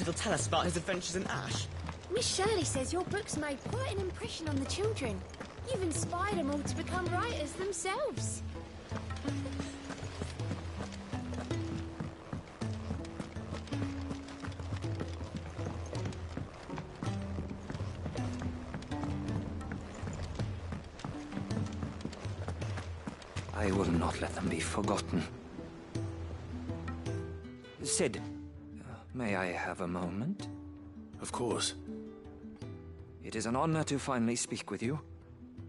Sid will tell us about his adventures in Ash. Miss Shirley says your books made quite an impression on the children. You've inspired them all to become writers themselves. I will not let them be forgotten. Sid, may I have a moment? Of course. It is an honor to finally speak with you.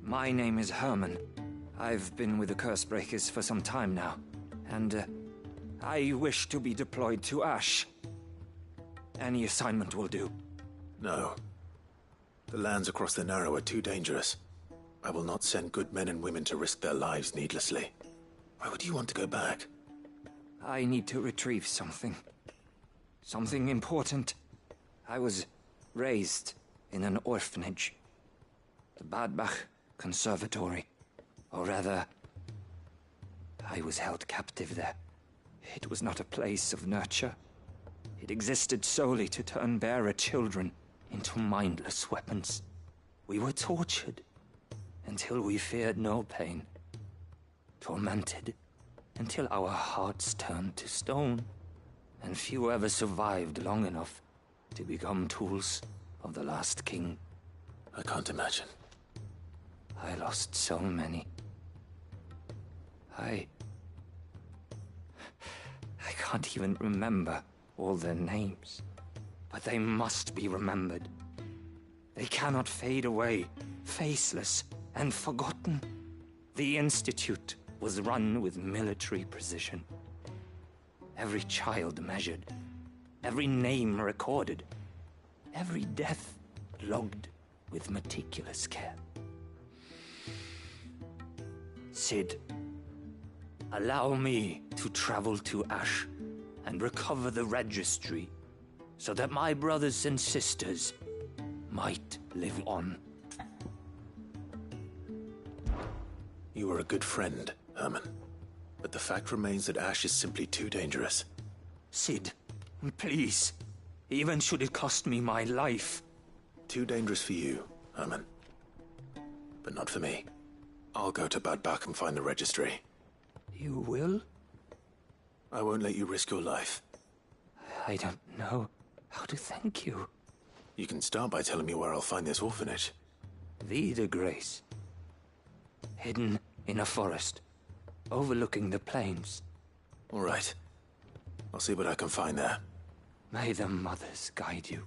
My name is Herman. I've been with the Cursebreakers for some time now, and I wish to be deployed to Ash. Any assignment will do. No. The lands across the Narrow are too dangerous. I will not send good men and women to risk their lives needlessly. Why would you want to go back? I need to retrieve something. Something important. I was raised in an orphanage. The Badbach Conservatory. Or rather, I was held captive there. It was not a place of nurture. It existed solely to turn bearer children into mindless weapons. We were tortured until we feared no pain. Tormented until our hearts turned to stone. And few ever survived long enough to become tools of the last king. I can't imagine. I lost so many. I can't even remember all their names. But they must be remembered. They cannot fade away, faceless and forgotten. The Institute was run with military precision. Every child measured, every name recorded, every death logged with meticulous care. Sid, allow me to travel to Ash and recover the registry so that my brothers and sisters might live on. You are a good friend, Herman. But the fact remains that Ash is simply too dangerous. Sid, please. Even should it cost me my life. Too dangerous for you, Herman. But not for me. I'll go to Bad Bach and find the registry. You will? I won't let you risk your life. I don't know how to thank you. You can start by telling me where I'll find this orphanage. Vida Grace. Hidden in a forest, overlooking the plains. All right. I'll see what I can find there. May the mothers guide you.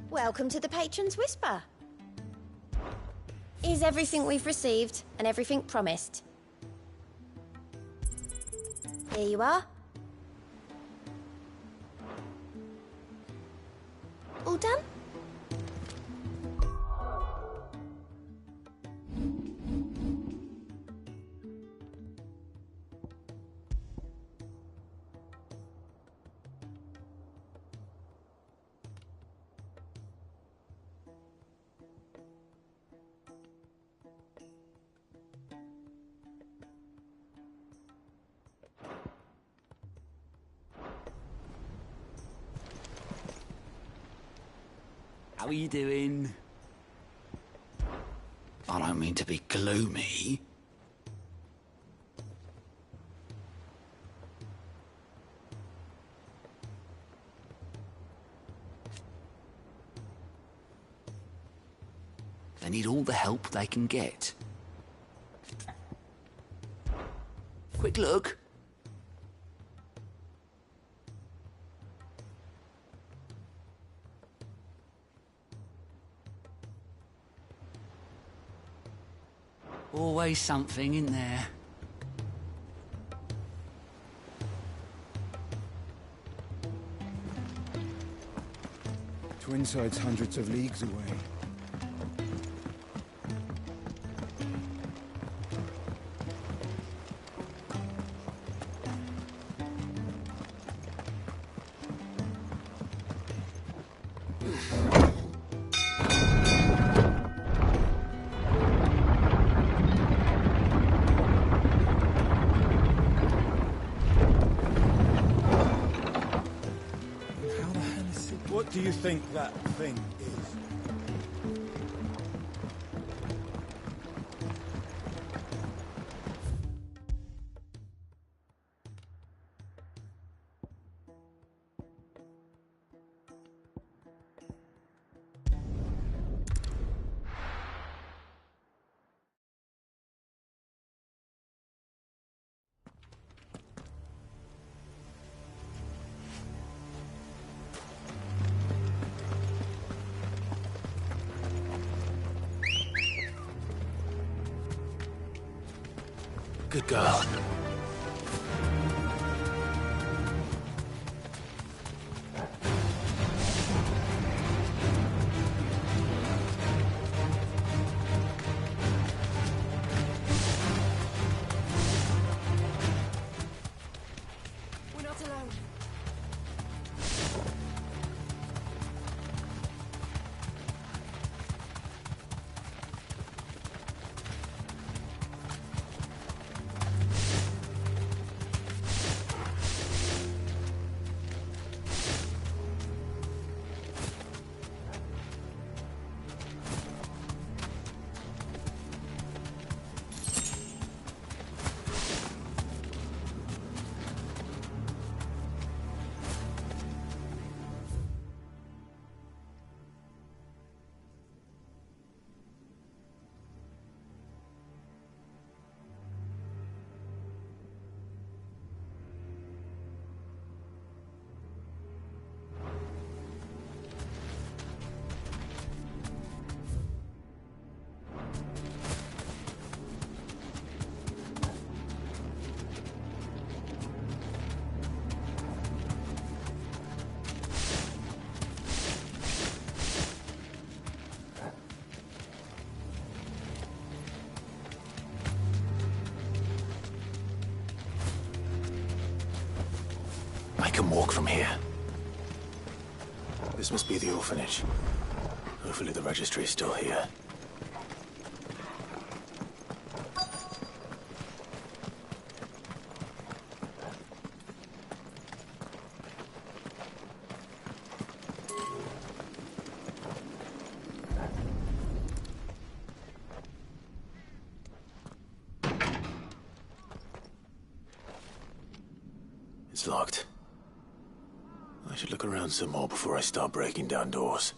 Welcome to the Patron's Whisper. Is everything we've received and everything promised? Here you are. All done? How are you doing? I don't mean to be gloomy. They need all the help they can get. Quick look. Always something in there. Twinside's hundreds of leagues away. What do you think that thing is? Good girl. We're not alone. I can walk from here. This must be the orphanage. Hopefully the registry is still here. It's locked. I should look around some more before I start breaking down doors.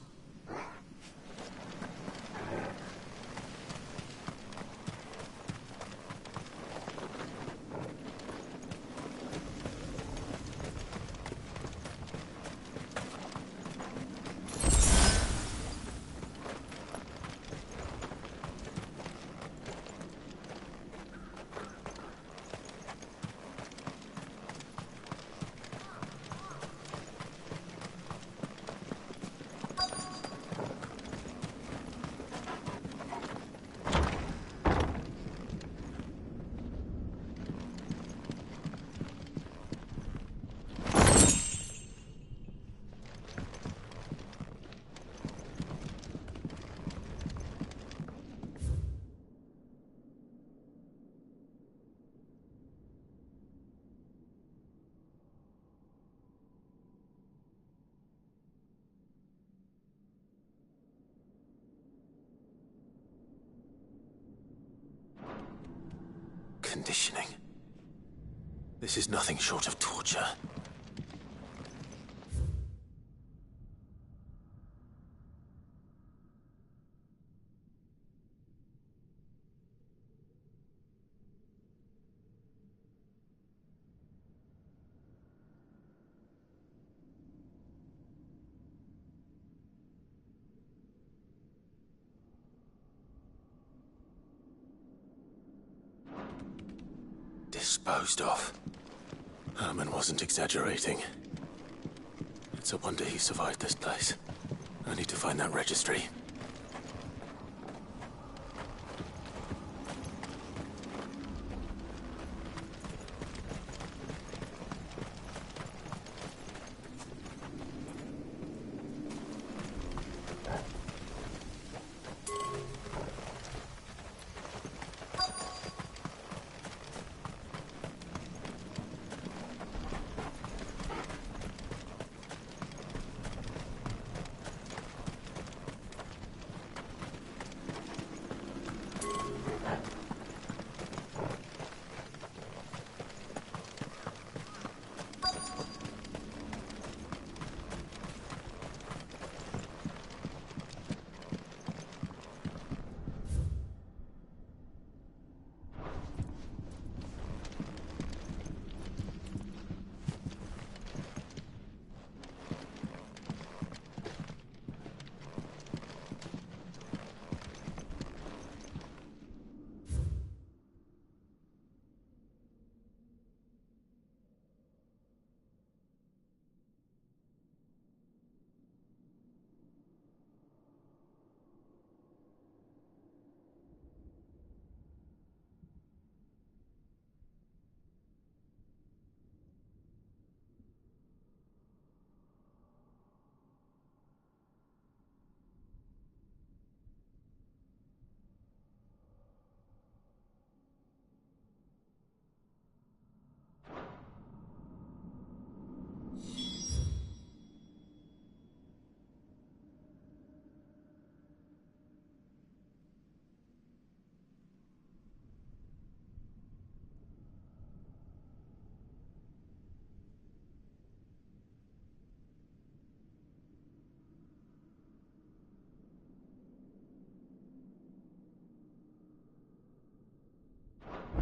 Conditioning. This is nothing short of torture. disposed of. Herman wasn't exaggerating. It's a wonder he survived this place. I need to find that registry.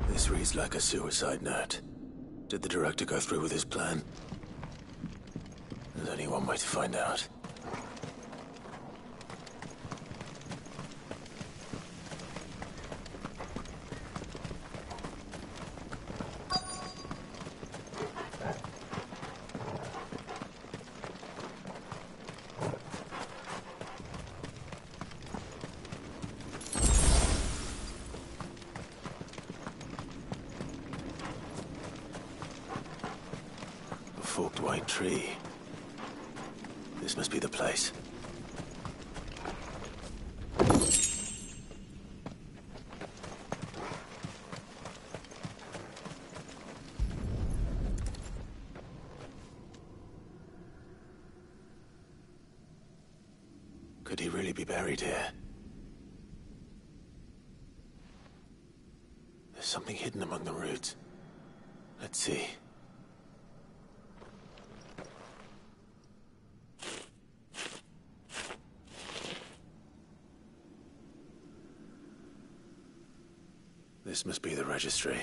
This reads like a suicide note. Did the director go through with his plan? There's only one way to find out. Forked white tree. This must be the place. Could he really be buried here? There's something hidden among the roots. Let's see. This must be the registry.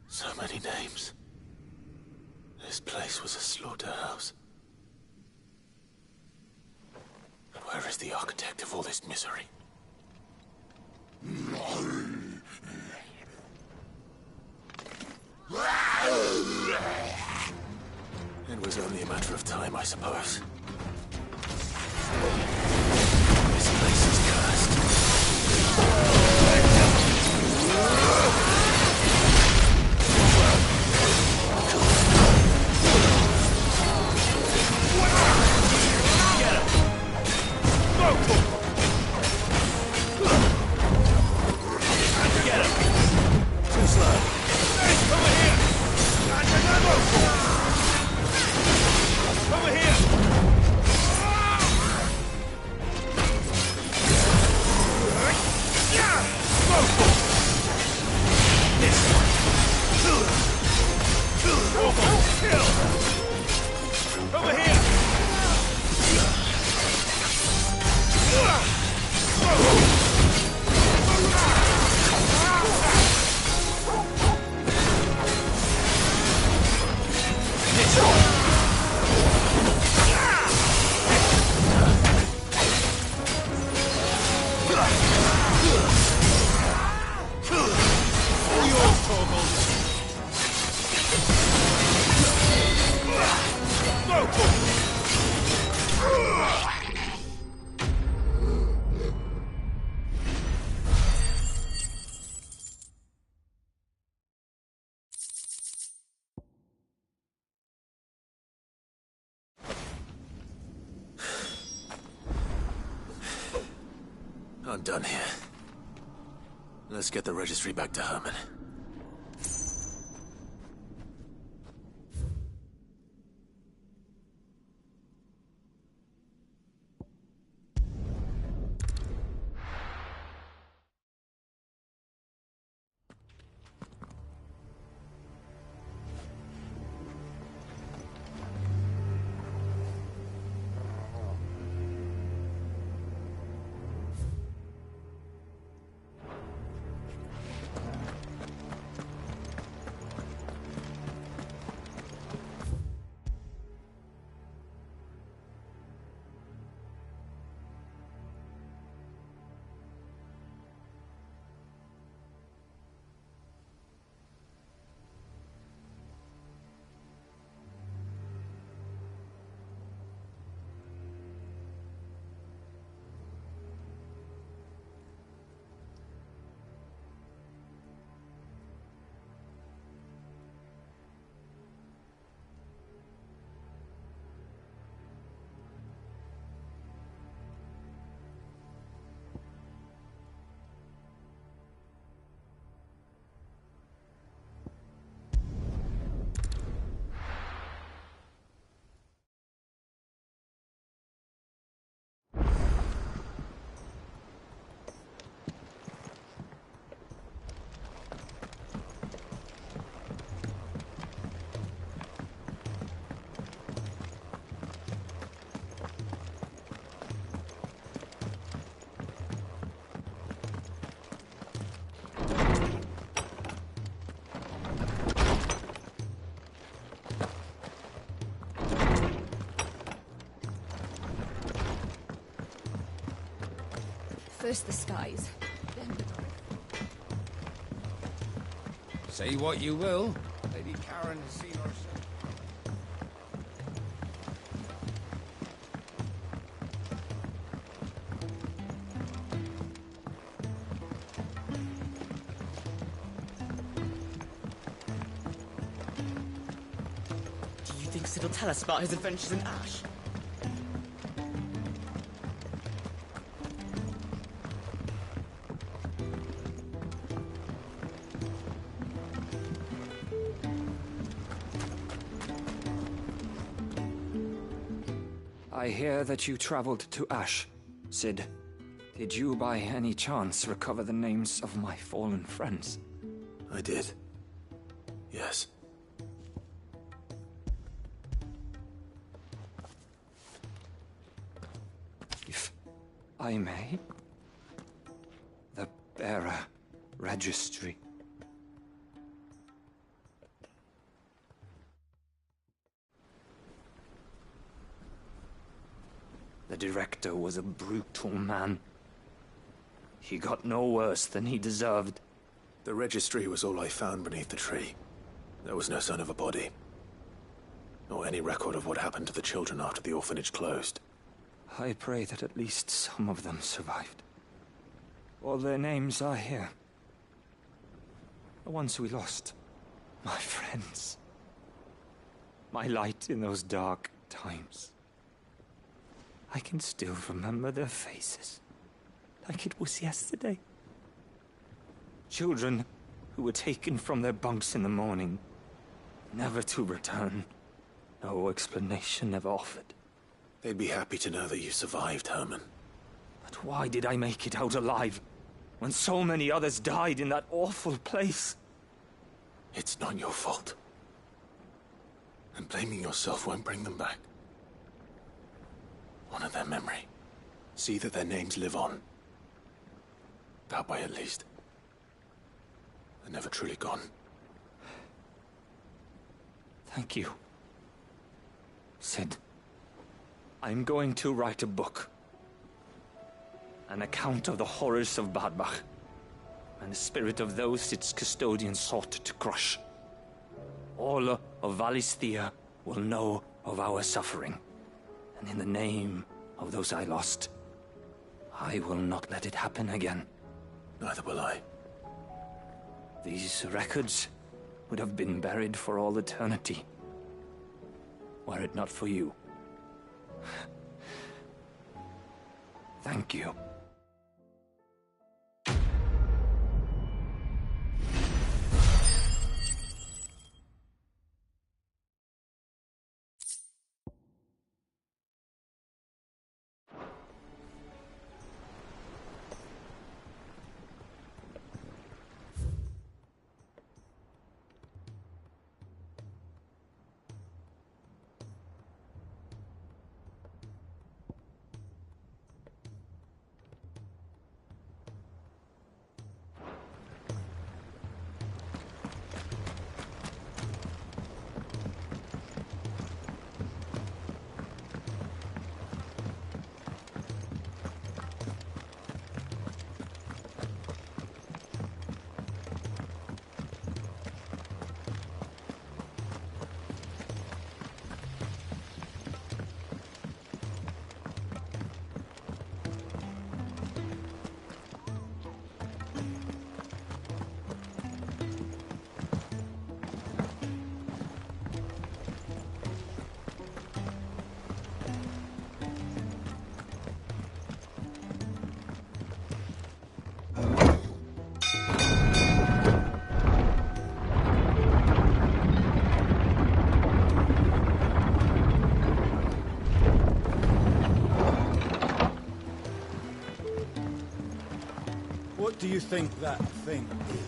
So many names. This place was a slaughterhouse. And where is the architect of all this misery? It was only a matter of time, I suppose. This place is cursed. Over here! I'm done here. Let's get the registry back to Herman. First the skies, then the Say what you will, Lady Karen has seen herself. Do you think Sid will tell us about his adventures in Ash? I hear that you traveled to Ash, Sid. Did you by any chance recover the names of my fallen friends? I did. Yes. If I may? The bearer registry. The director was a brutal man. He got no worse than he deserved. The registry was all I found beneath the tree. There was no sign of a body. Nor any record of what happened to the children after the orphanage closed. I pray that at least some of them survived. All their names are here. The ones we lost. My friends. My light in those dark times. I can still remember their faces, like it was yesterday. Children who were taken from their bunks in the morning, never to return. No explanation ever offered. They'd be happy to know that you survived, Herman. But why did I make it out alive, when so many others died in that awful place? It's not your fault. And blaming yourself won't bring them back. Honor their memory. See that their names live on. That way, at least. They're never truly gone. Thank you, Sid. I'm going to write a book. An account of the horrors of Badbach, and the spirit of those its custodians sought to crush. All of Valisthea will know of our suffering. And in the name of those I lost, I will not let it happen again. Neither will I. These records would have been buried for all eternity, were it not for you. Thank you. What do you think that thing is?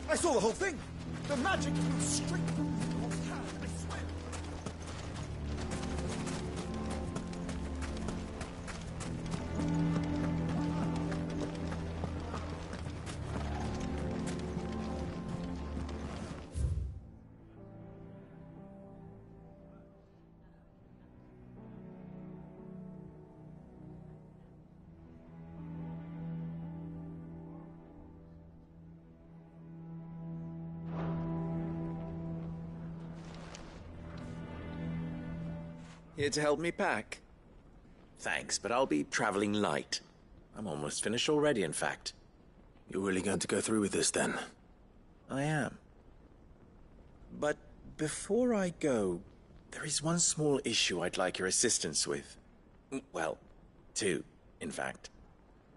I saw the whole thing! The magic flew straight through Lubov's hand, I swear! Here to help me pack? Thanks, but I'll be traveling light. I'm almost finished already, in fact. You're really going to go through with this, then? I am. But before I go, there is one small issue I'd like your assistance with. Well, two, in fact.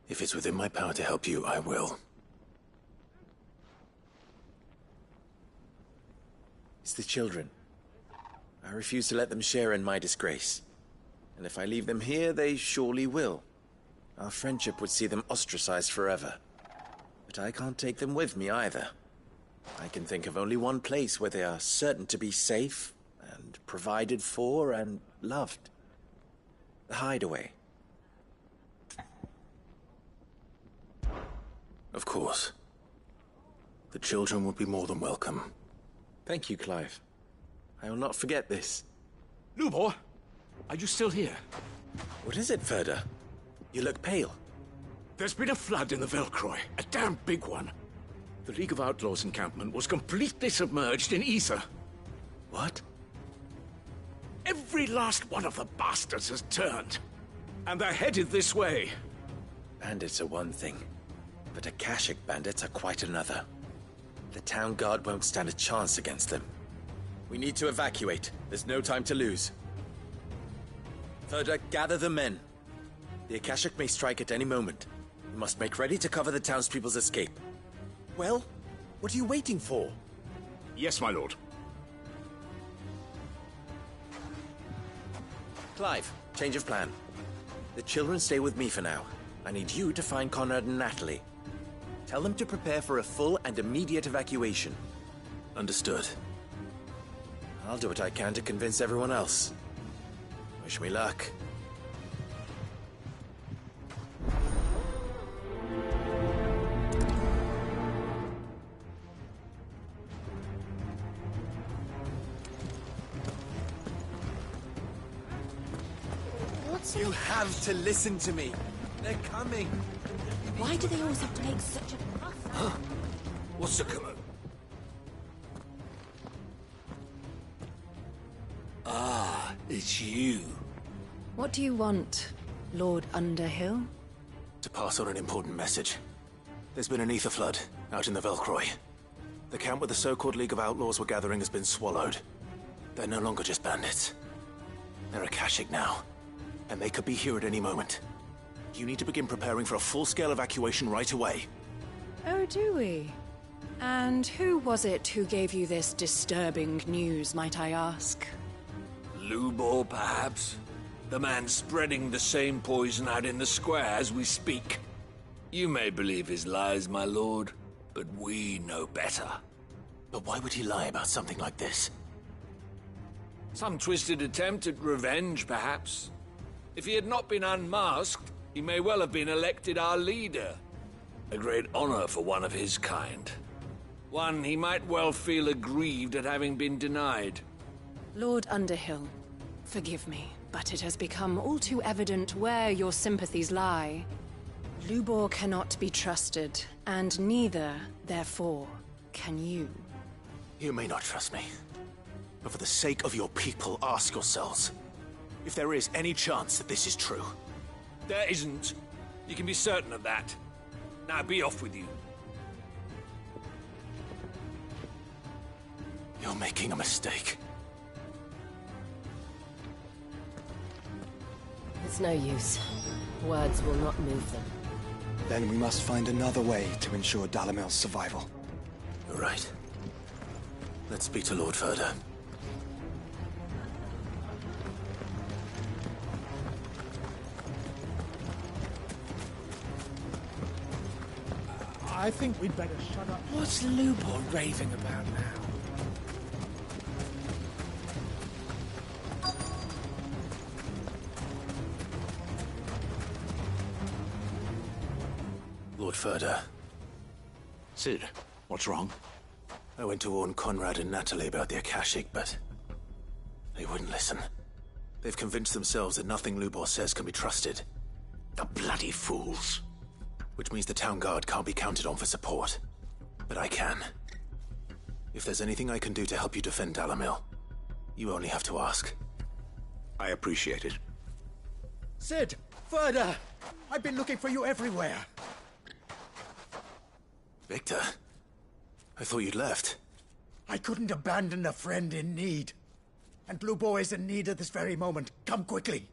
If it's within my power to help you, I will. It's the children. I refuse to let them share in my disgrace. And if I leave them here, they surely will. Our friendship would see them ostracized forever. But I can't take them with me either. I can think of only one place where they are certain to be safe, and provided for, and loved. The Hideaway. Of course. The children would be more than welcome. Thank you, Clive. I will not forget this. Lubor, are you still here? What is it, Ferda? You look pale. There's been a flood in the Velcroy, a damn big one. The League of Outlaws encampment was completely submerged in ether. What? Every last one of the bastards has turned. And they're headed this way. Bandits are one thing, but Akashic bandits are quite another. The town guard won't stand a chance against them. We need to evacuate. There's no time to lose. Ferda, gather the men. The Akashic may strike at any moment. We must make ready to cover the townspeople's escape. Well, what are you waiting for? Yes, my lord. Clive, change of plan. The children stay with me for now. I need you to find Conrad and Natalie. Tell them to prepare for a full and immediate evacuation. Understood. I'll do what I can to convince everyone else. Wish me luck. You have to listen to me. They're coming. Why do they always have to make such a fuss? Huh? What's the commo? Ah, it's you. What do you want, Lord Underhill? To pass on an important message. There's been an ether flood out in the Velcroy. The camp where the so-called League of Outlaws were gathering has been swallowed. They're no longer just bandits. They're Akashic now, and they could be here at any moment. You need to begin preparing for a full-scale evacuation right away. Oh, do we? And who was it who gave you this disturbing news, might I ask? Lubor, perhaps? The man spreading the same poison out in the square as we speak. You may believe his lies, my lord, but we know better. But why would he lie about something like this? Some twisted attempt at revenge, perhaps. If he had not been unmasked, he may well have been elected our leader. A great honor for one of his kind. One he might well feel aggrieved at having been denied. Lord Underhill, forgive me, but it has become all too evident where your sympathies lie. Lubor cannot be trusted, and neither, therefore, can you. You may not trust me, But for the sake of your people, ask yourselves if there is any chance that this is true. There isn't. You can be certain of that. Now be off with you. You're making a mistake. It's no use. Words will not move them. Then we must find another way to ensure Dalamel's survival. You're right. Let's speak to Lord Ferda. I think we'd better shut up. What's Lubor raving about now? Lord Ferda. Cid, what's wrong? I went to warn Conrad and Natalie about the Akashic, but they wouldn't listen. They've convinced themselves that nothing Lubor says can be trusted. The bloody fools. Which means the town guard can't be counted on for support. But I can. If there's anything I can do to help you defend Dalamil, you only have to ask. I appreciate it. Cid! Ferda! I've been looking for you everywhere. Victor? I thought you'd left. I couldn't abandon a friend in need. And Lubor is in need at this very moment. Come quickly.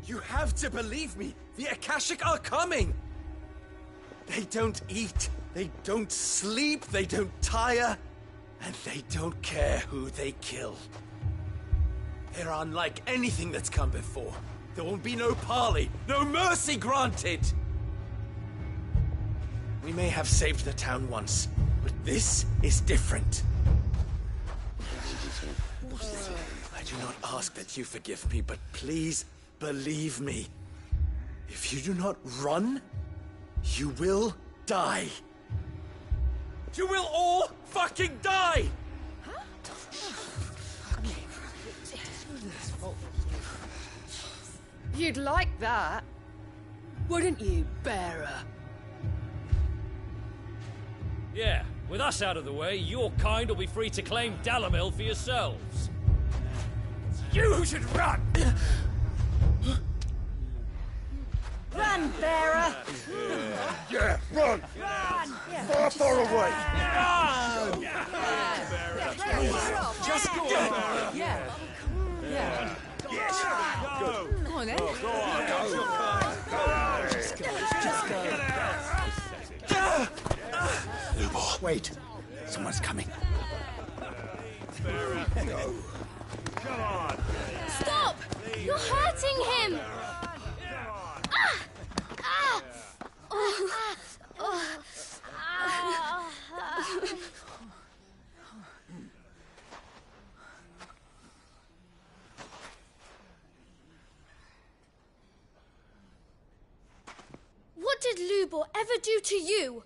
You have to believe me! The Akashic are coming! They don't eat, they don't sleep, they don't tire, and they don't care who they kill. They're unlike anything that's come before. There will be no parley, no mercy granted! We may have saved the town once, but this is different. I do not ask that you forgive me, but please believe me. If you do not run, you will die. You will all fucking die! You'd like that, wouldn't you, bearer? Yeah, with us out of the way, your kind will be free to claim Dalamil for yourselves. You should run! Run, bearer! Yeah, run! Run! Far, far away! Run! Just go. Yeah. Yeah. Yes! Go. Come on, then. Go on, go. Just go. Lubor. Wait. Someone's coming. Go. Come on! Stop! You're hurting him! Ah! Ah! Oh. Oh. Ah. What did Lubor ever do to you?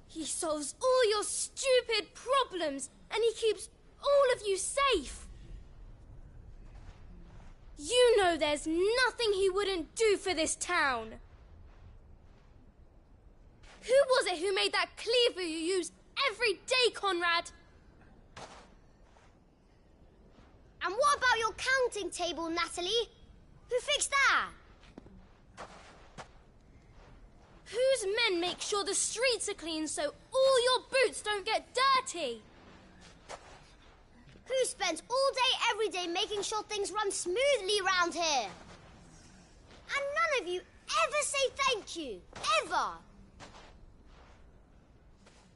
He solves all your stupid problems, and he keeps all of you safe. You know there's nothing he wouldn't do for this town. Who was it who made that cleaver you use every day, Conrad? And what about your counting table, Natalie? Who fixed that? Whose men make sure the streets are clean so all your boots don't get dirty? Who spends all day, every day making sure things run smoothly around here? And none of you ever say thank you. Ever.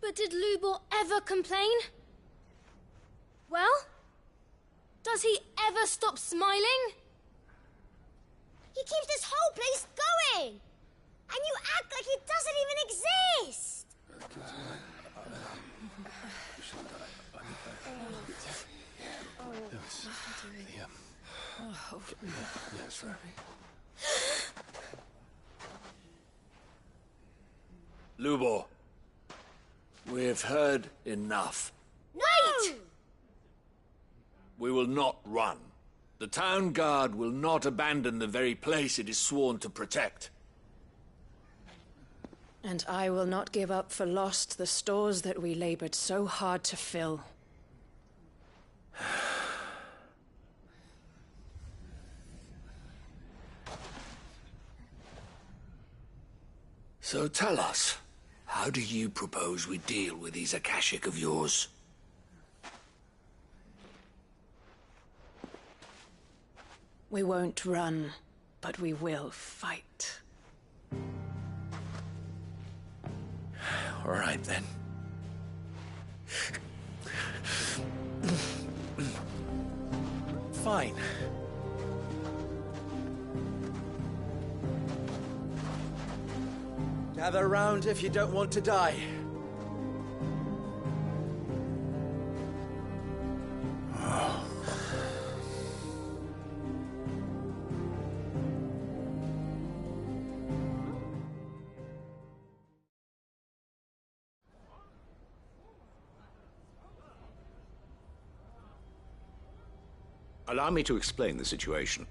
But did Lubor ever complain? Well, does he ever stop smiling? He keeps this whole place going. And you act like it doesn't even exist! Lubor. We've heard enough. Wait! We will not run. The town guard will not abandon the very place it is sworn to protect. And I will not give up for lost the stores that we labored so hard to fill. So tell us, how do you propose we deal with these Akashic of yours? We won't run, but we will fight. All right, then. Fine. Gather round if you don't want to die. Allow me to explain the situation.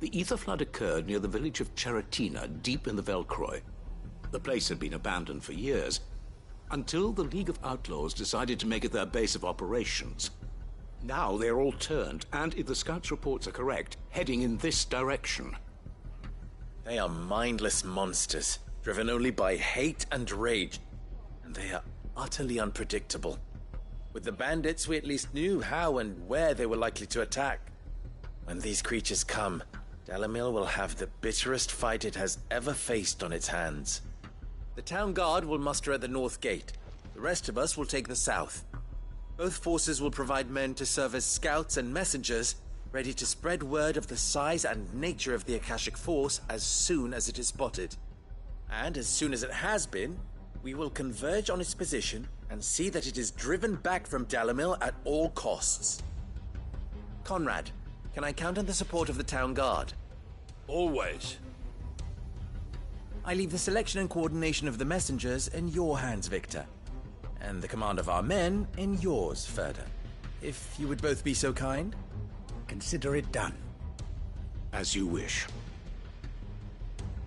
The ether flood occurred near the village of Cheratina, deep in the Velcroy. The place had been abandoned for years, until the League of Outlaws decided to make it their base of operations. Now they're all turned, and if the scouts' reports are correct, heading in this direction. They are mindless monsters, driven only by hate and rage, and they are utterly unpredictable. With the bandits, we at least knew how and where they were likely to attack. When these creatures come, Dalimil will have the bitterest fight it has ever faced on its hands. The town guard will muster at the north gate. The rest of us will take the south. Both forces will provide men to serve as scouts and messengers, ready to spread word of the size and nature of the Akashic force as soon as it is spotted. And as soon as it has been, we will converge on its position and see that it is driven back from Dalimil at all costs. Conrad, can I count on the support of the town guard? Always. I leave the selection and coordination of the messengers in your hands, Victor. And the command of our men in yours, Ferda. If you would both be so kind. Consider it done. As you wish.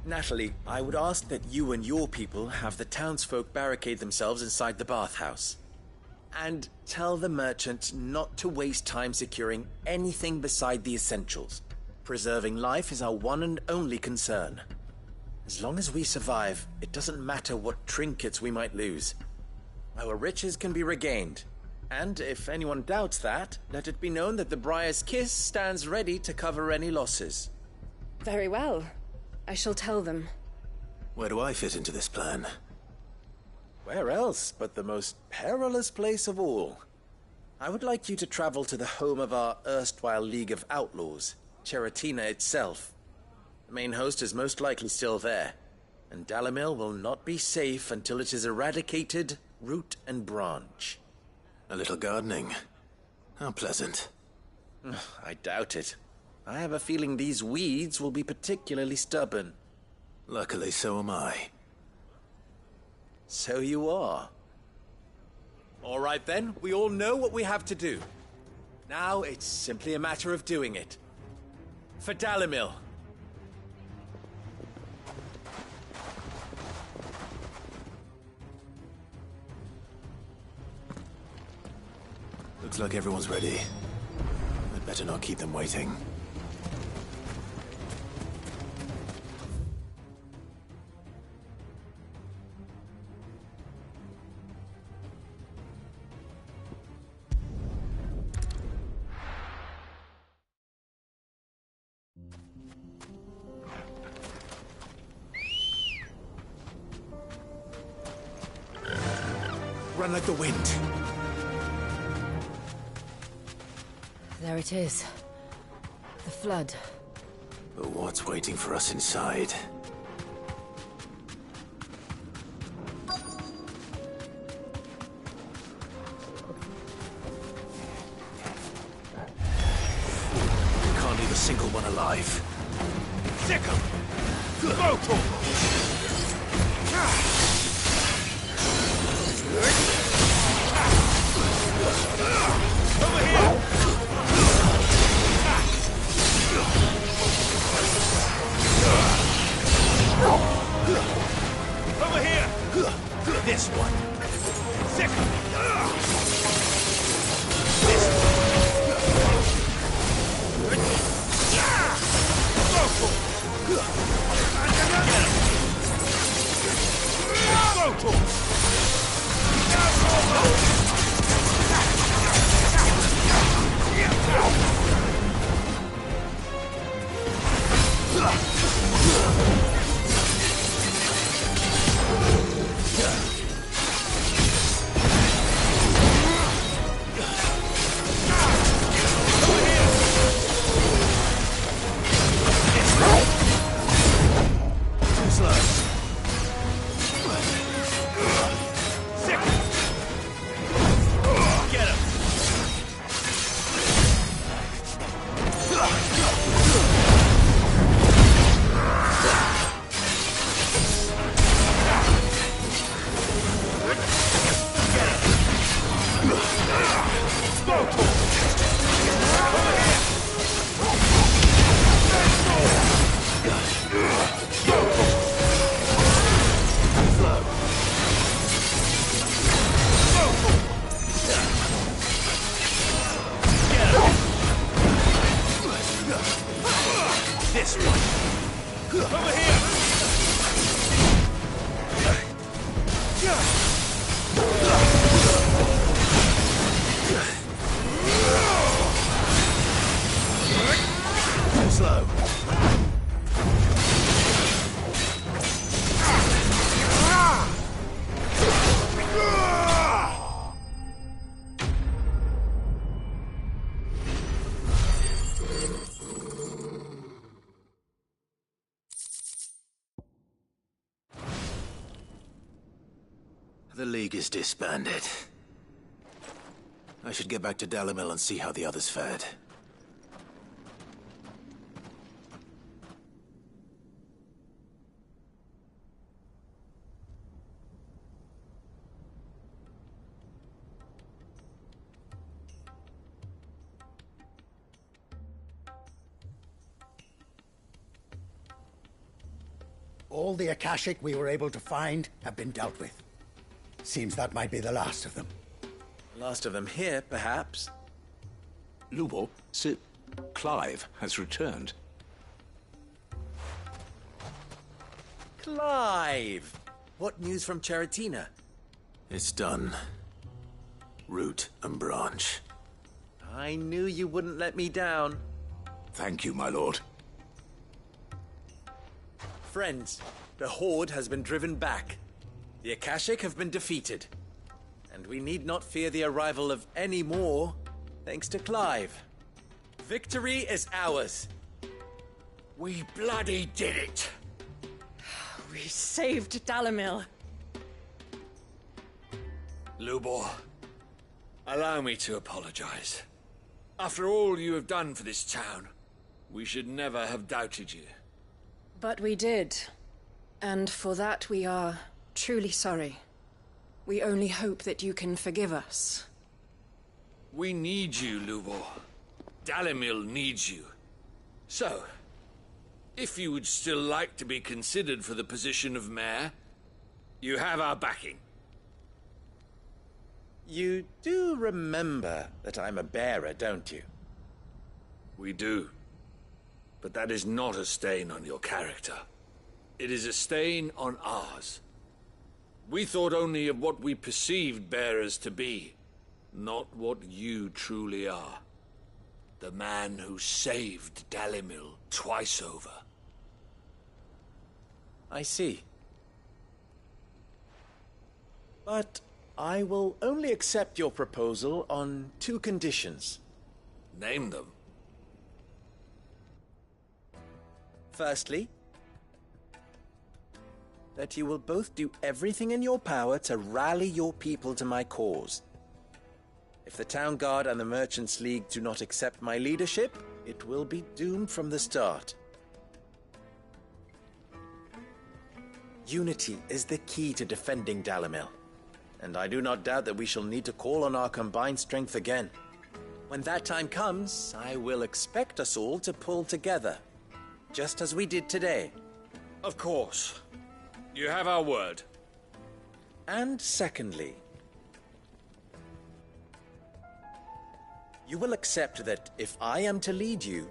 Natalie, I would ask that you and your people have the townsfolk barricade themselves inside the bathhouse. And tell the merchant not to waste time securing anything beside the essentials. Preserving life is our one and only concern. As long as we survive, it doesn't matter what trinkets we might lose. Our riches can be regained. And if anyone doubts that, let it be known that the Briar's Kiss stands ready to cover any losses. Very well. I shall tell them. Where do I fit into this plan? Where else but the most perilous place of all? I would like you to travel to the home of our erstwhile League of Outlaws, Cheratina itself. The main host is most likely still there, and Dalimil will not be safe until it is eradicated, root and branch. A little gardening. How pleasant. I doubt it. I have a feeling these weeds will be particularly stubborn. Luckily, so am I. So you are. All right then, we all know what we have to do. Now it's simply a matter of doing it. For Dalimil. Looks like everyone's ready. I'd better not keep them waiting. Run like the wind. There it is. The flood. But what's waiting for us inside? We can't leave a single one alive. Sick 'em! Brutal! The League is disbanded. I should get back to Dalimil and see how the others fared. All the Akashic we were able to find have been dealt with. Seems that might be the last of them. Last of them here, perhaps. Lubor, Sir Clive has returned. Clive! What news from Charatina? It's done. Root and branch. I knew you wouldn't let me down. Thank you, my lord. Friends, the Horde has been driven back. The Akashic have been defeated. And we need not fear the arrival of any more, thanks to Clive. Victory is ours. We bloody did it! We saved Dalimil. Lubor, allow me to apologize. After all you have done for this town, we should never have doubted you. But we did. And for that we are truly sorry. We only hope that you can forgive us. We need you, Lubor. Dalimil needs you. So, if you would still like to be considered for the position of mayor, you have our backing. You do remember that I'm a bearer, don't you? We do. But that is not a stain on your character. It is a stain on ours. We thought only of what we perceived bearers to be, not what you truly are. The man who saved Dalimil twice over. I see. But I will only accept your proposal on 2 conditions. Name them. Firstly, that you will both do everything in your power to rally your people to my cause. If the Town Guard and the Merchants League do not accept my leadership, it will be doomed from the start. Unity is the key to defending Dalimil, and I do not doubt that we shall need to call on our combined strength again. When that time comes, I will expect us all to pull together, just as we did today. Of course. You have our word. And secondly, you will accept that if I am to lead you,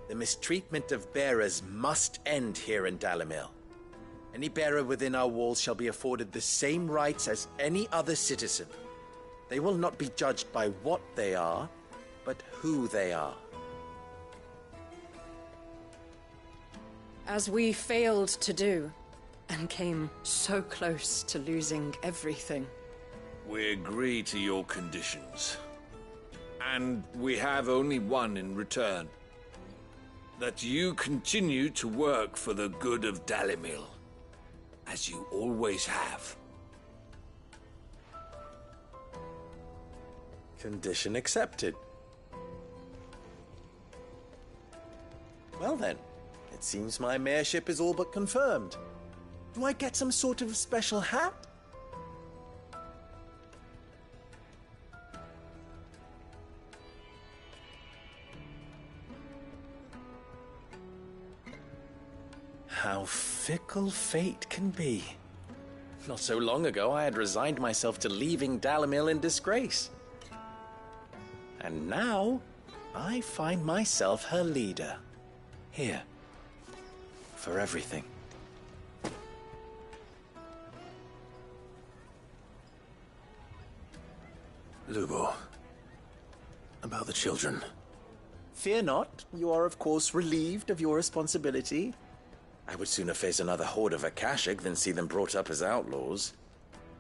the mistreatment of bearers must end here in Dalimil. Any bearer within our walls shall be afforded the same rights as any other citizen. They will not be judged by what they are, but who they are. As we failed to do, and came so close to losing everything. We agree to your conditions. And we have only one in return. That you continue to work for the good of Dalimil, as you always have. Condition accepted. Well then, it seems my mayorship is all but confirmed. Do I get some sort of special hat? How fickle fate can be. Not so long ago, I had resigned myself to leaving Dalimil in disgrace. And now, I find myself her leader. Here. For everything. Lubor. About the children. Fear not. You are, of course, relieved of your responsibility. I would sooner face another horde of Akashic than see them brought up as outlaws.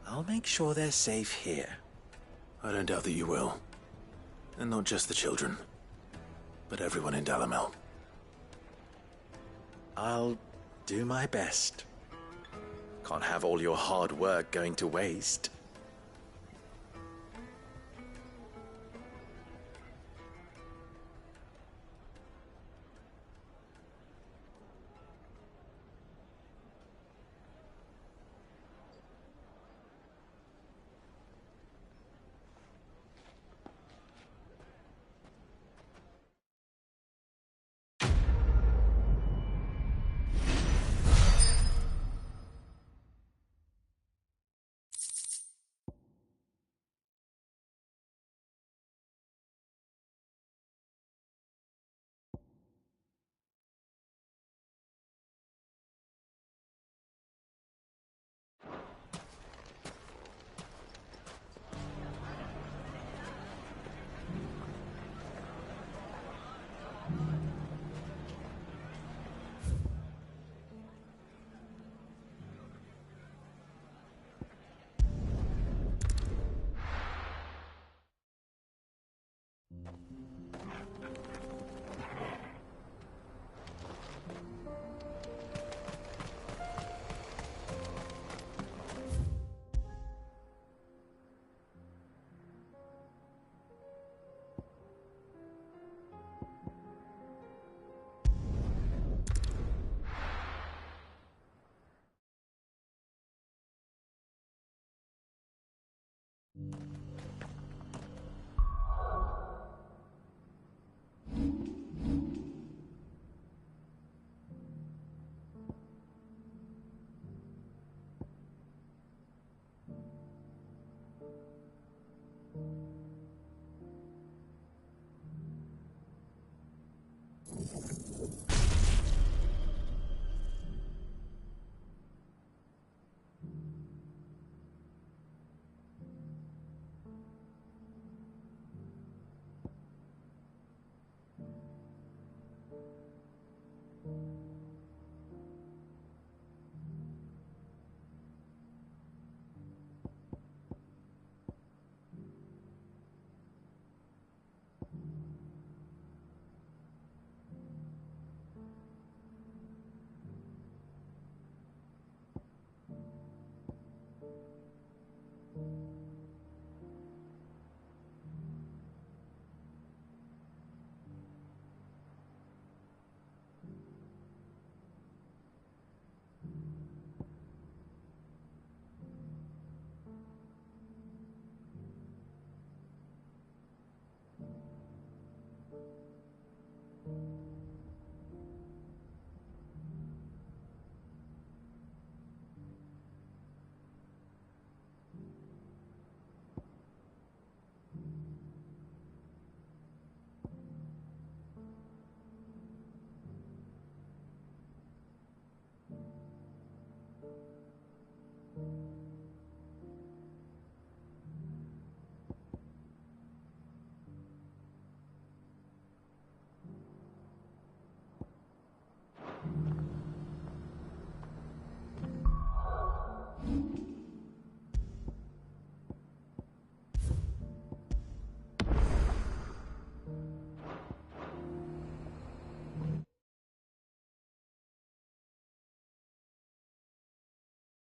I'll make sure they're safe here. I don't doubt that you will. And not just the children, but everyone in Dalimil. I'll do my best. Can't have all your hard work going to waste.